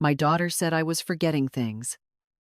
My daughter said I was forgetting things,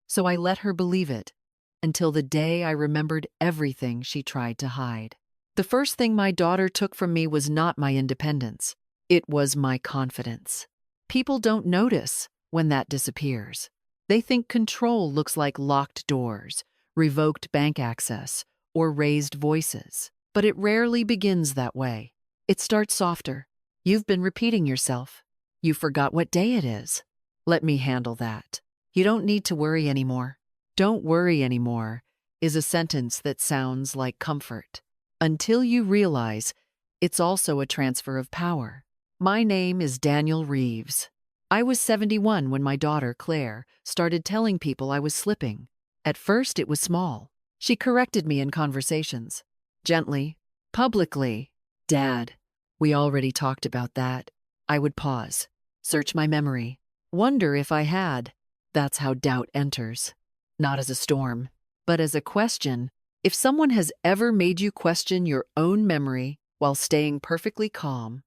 so I let her believe it until the day I remembered everything she tried to hide. The first thing my daughter took from me was not my independence, it was my confidence. People don't notice when that disappears. They think control looks like locked doors, revoked bank access, or raised voices. But it rarely begins that way. It starts softer. You've been repeating yourself. You forgot what day it is. Let me handle that. You don't need to worry anymore. Don't worry anymore is a sentence that sounds like comfort, until you realize it's also a transfer of power. My name is Daniel Reeves. I was 71 when my daughter, Claire, started telling people I was slipping. At first, it was small. She corrected me in conversations. Gently, publicly. Dad, we already talked about that. I would pause, search my memory, wonder if I had. That's how doubt enters. Not as a storm, but as a question. If someone has ever made you question your own memory while staying perfectly calm,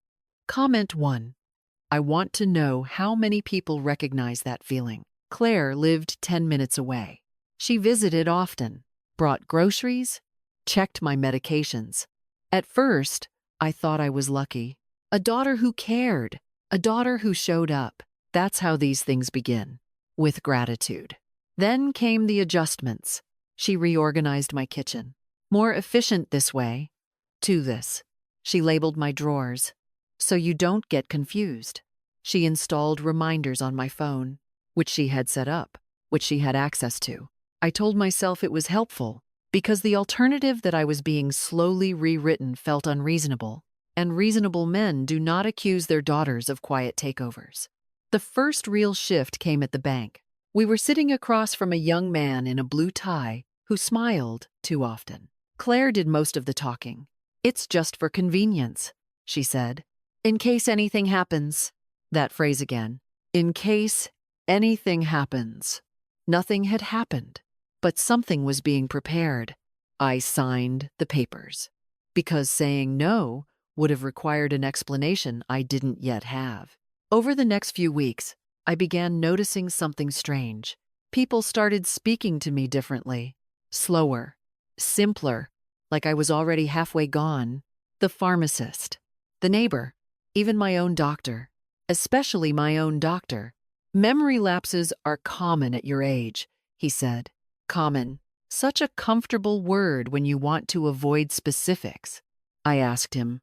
comment 1. I want to know how many people recognize that feeling. Claire lived 10 minutes away. She visited often, brought groceries, checked my medications. At first, I thought I was lucky. A daughter who cared, a daughter who showed up. That's how these things begin, with gratitude. Then came the adjustments. She reorganized my kitchen. More efficient this way. To this. She labeled my drawers, so you don't get confused. She installed reminders on my phone, which she had set up, which she had access to. I told myself it was helpful, because the alternative that I was being slowly rewritten felt unreasonable, and reasonable men do not accuse their daughters of quiet takeovers. The first real shift came at the bank. We were sitting across from a young man in a blue tie who smiled too often. Claire did most of the talking. It's just for convenience, she said. In case anything happens. That phrase again. In case anything happens. Nothing had happened, but something was being prepared. I signed the papers, because saying no would have required an explanation I didn't yet have. Over the next few weeks, I began noticing something strange. People started speaking to me differently, slower, simpler, like I was already halfway gone. The pharmacist, the neighbor, even my own doctor, especially my own doctor. Memory lapses are common at your age, he said. Common. Such a comfortable word when you want to avoid specifics. I asked him,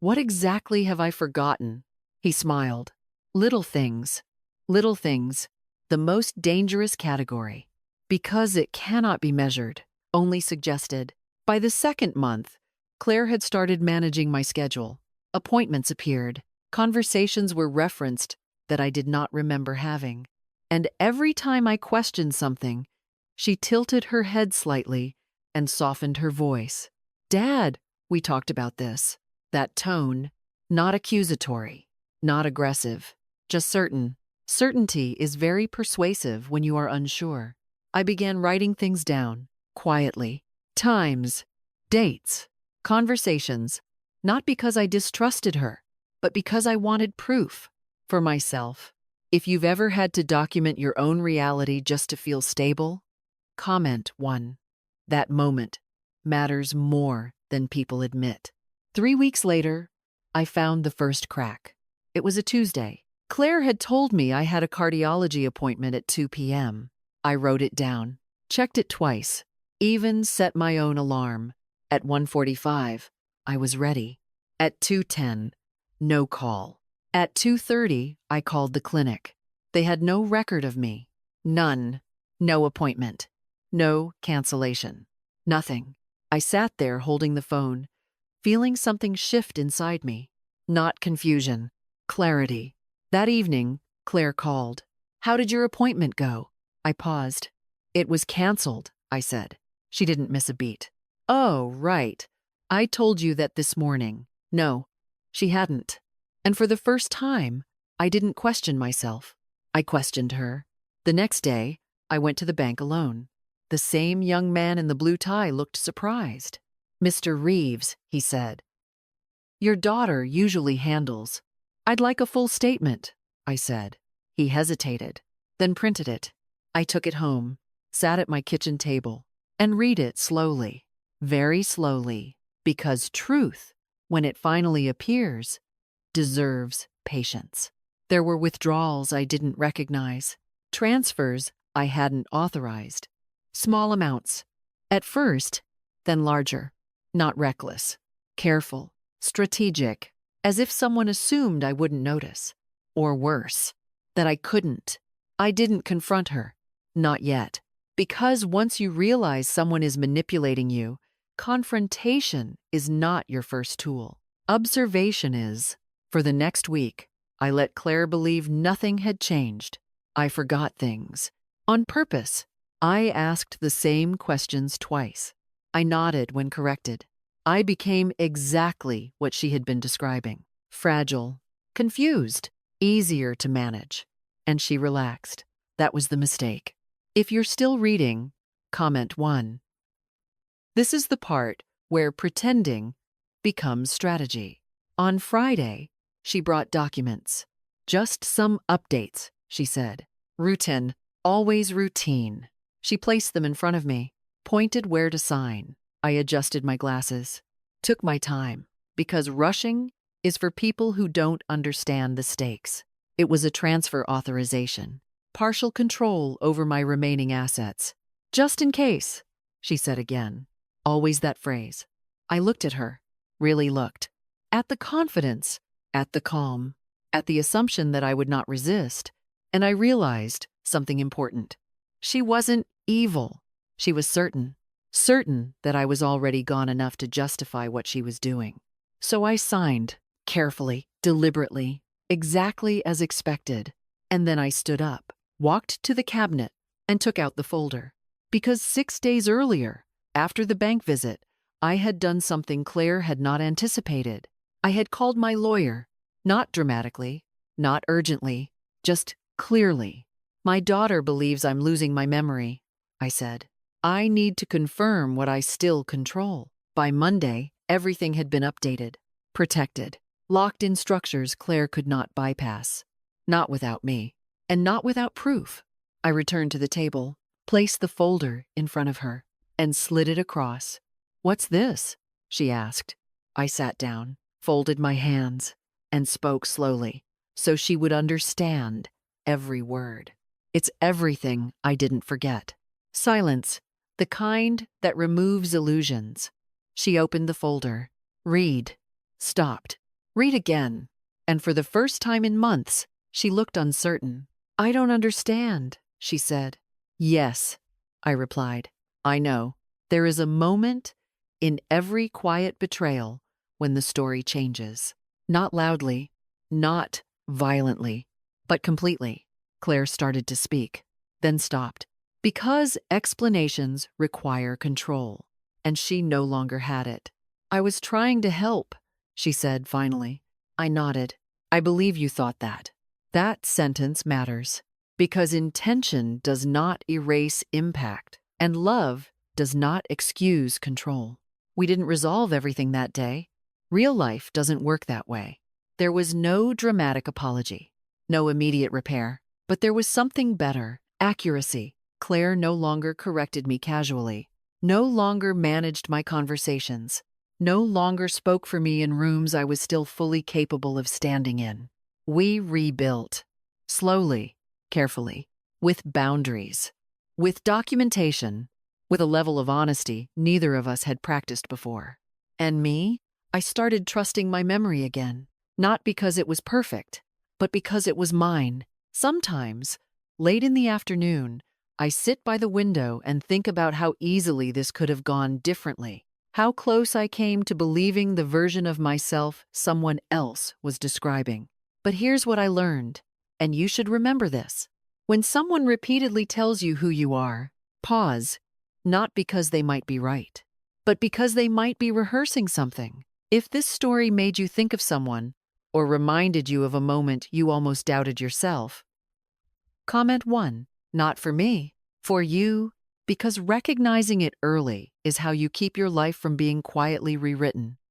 what exactly have I forgotten? He smiled. Little things. Little things. The most dangerous category. Because it cannot be measured, only suggested. By the second month, Claire had started managing my schedule. Appointments appeared. Conversations were referenced that I did not remember having. And every time I questioned something, she tilted her head slightly and softened her voice. Dad, we talked about this. That tone, not accusatory, not aggressive, just certain. Certainty is very persuasive when you are unsure. I began writing things down, quietly. Times, dates, conversations, not because I distrusted her, but because I wanted proof for myself. If you've ever had to document your own reality just to feel stable, comment 1. That moment matters more than people admit. 3 weeks later, I found the first crack. It was a Tuesday. Claire had told me I had a cardiology appointment at 2 p.m. I wrote it down, checked it twice, even set my own alarm. At 1:45, I was ready. At 2:10, no call. At 2:30, I called the clinic. They had no record of me. None. No appointment. No cancellation. Nothing. I sat there holding the phone, feeling something shift inside me. Not confusion. Clarity. That evening, Claire called. How did your appointment go? I paused. It was canceled, I said. She didn't miss a beat. Oh, right. I told you that this morning. No, she hadn't. And for the first time, I didn't question myself. I questioned her. The next day, I went to the bank alone. The same young man in the blue tie looked surprised. Mr. Reeves, he said. Your daughter usually handles. I'd like a full statement, I said. He hesitated, then printed it. I took it home, sat at my kitchen table, and read it slowly, very slowly, because truth, when it finally appears, deserves patience. There were withdrawals I didn't recognize, transfers I hadn't authorized, small amounts, at first, then larger, not reckless, careful, strategic, as if someone assumed I wouldn't notice, or worse, that I couldn't. I didn't confront her, not yet, because once you realize someone is manipulating you, confrontation is not your first tool. Observation is. For the next week, I let Claire believe nothing had changed. I forgot things. On purpose, I asked the same questions twice. I nodded when corrected. I became exactly what she had been describing. Fragile, confused, easier to manage. And she relaxed. That was the mistake. If you're still reading, comment 1. This is the part where pretending becomes strategy. On Friday, she brought documents. Just some updates, she said. Routine, always routine. She placed them in front of me, pointed where to sign. I adjusted my glasses, took my time, because rushing is for people who don't understand the stakes. It was a transfer authorization, partial control over my remaining assets. Just in case, she said again. Always that phrase. I looked at her, really looked. At the confidence, at the calm, at the assumption that I would not resist, and I realized something important. She wasn't evil. She was certain that I was already gone enough to justify what she was doing. So I signed, carefully, deliberately, exactly as expected, and then I stood up, walked to the cabinet, and took out the folder. Because 6 days earlier, after the bank visit, I had done something Claire had not anticipated. I had called my lawyer, not dramatically, not urgently, just clearly. My daughter believes I'm losing my memory, I said. I need to confirm what I still control. By Monday, everything had been updated, protected, locked in structures Claire could not bypass. Not without me, and not without proof. I returned to the table, placed the folder in front of her, and slid it across. What's this? She asked. I sat down, folded my hands, and spoke slowly, so she would understand every word. It's everything I didn't forget. Silence, the kind that removes illusions. She opened the folder. Read. Stopped. Read again. And for the first time in months, she looked uncertain. I don't understand, she said. Yes, I replied. I know. There is a moment in every quiet betrayal when the story changes. Not loudly, not violently, but completely. Claire started to speak, then stopped. Because explanations require control, and she no longer had it. I was trying to help, she said finally. I nodded. I believe you thought that. That sentence matters, because intention does not erase impact, and love does not excuse control. We didn't resolve everything that day. Real life doesn't work that way. There was no dramatic apology, no immediate repair, but there was something better, accuracy. Claire no longer corrected me casually, no longer managed my conversations, no longer spoke for me in rooms I was still fully capable of standing in. We rebuilt, slowly, carefully, with boundaries, with documentation, with a level of honesty neither of us had practiced before. And me? I started trusting my memory again, not because it was perfect, but because it was mine. Sometimes, late in the afternoon, I sit by the window and think about how easily this could have gone differently, how close I came to believing the version of myself someone else was describing. But here's what I learned, and you should remember this. When someone repeatedly tells you who you are, pause, not because they might be right, but because they might be rehearsing something. If this story made you think of someone, or reminded you of a moment you almost doubted yourself, comment 1. Not for me, for you, because recognizing it early is how you keep your life from being quietly rewritten.